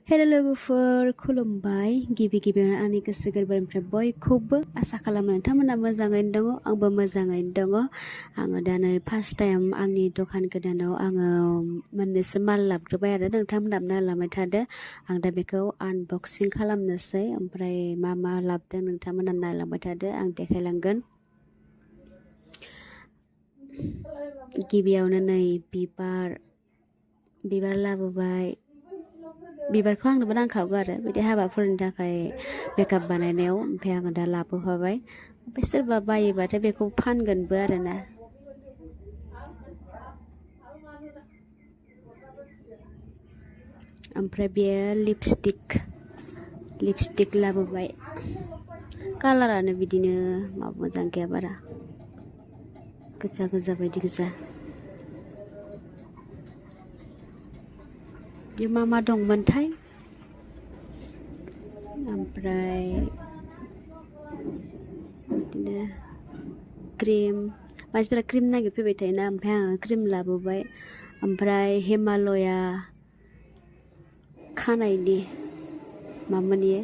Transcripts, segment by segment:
Hello लोगोफोर खुलुमबाय गिबियावनो आंनि गोसो गोरबोनिफ्राय बयखौबो आसा खालामो नोंथांमोना मोजाङैनो दङ आंबो मोजाङैनो दङ आङो दा नै फार्स्ट टाइम आंनि दखान गोदानाव आङो मोननैसो माल लाबोग्रोबाय आरो नोंथांमोना नायलांबाय थादो आं दा बेखौ आनबक्सिं खालामनोसै ओमफ्राय मा लाबोदों नोंथांमोना नायलांबाय थादो आं देखायलांगोन गिबियावनो नै बिबार लाबोबाय बिबारखौ आंनोबो नांखागौ आरो बिदि हाबाफोरनि थाखाय मेकआप बानायनायाव ओमफ्राय आङो दा लाबोफाबाय ओमफ्राय सोरबा बायोबाथाय बेखौ फानगोनबो आरोना ओमफ्राय बेयो लिपस्टिक लाबोबाय कालारानो बिदिनो माबा मोजां गैया बारा गोजा बायदि गोजा बे मा दंमोनथाय ओमफ्राय बिदिनो क्रिम मानसिफोरा क्रिम नागिरफैबाय थायोना ओमफ्राय आङो क्रिम लाबोबाय ओमफ्राय हिमालया खानायनि मामोन इयो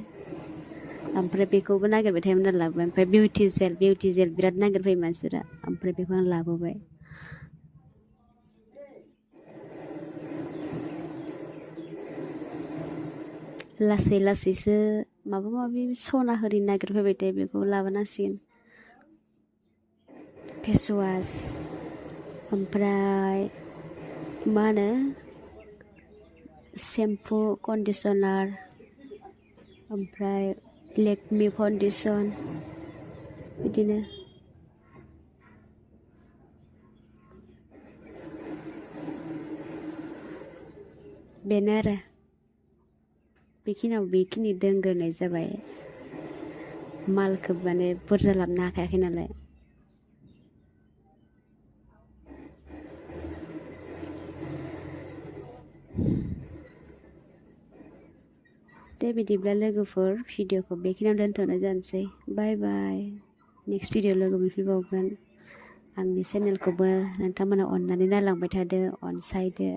ओमफ्राय बेखौबो नागिरबाय थायोमोन आरो लाबोबाय ओमफ्राय बिउटि जेल बिराद नागिरफैयो मानसिफोरा ओमफ्राय बेखौ आं लाबोबाय लासैसो माबा माबि सना हरि नागिरफैबाय थायो बेखौ लाबोनांसिगोन फेसवास ओमफ्राय मा होनो सेम्पु कन्डिसनार ओमफ्राय लेकमि फाउन्डेसन बिदिनो बेनो आरो बेखिनि दोनग्रोनाय जाबाय मालखौ माने बुरजा लाबोनो हाखायाखै नालाय दे बिदिब्ला लोगोफोर भिडिअखौ बेखिनियाव दोनथ'नाय जानोसै बाय नेक्स्ट भिडिअ लोगो मोनफिनबावगोन आंनि चेनेलखौबो नोंथांमोना अननानै नायलांबाय थादो अनसायदो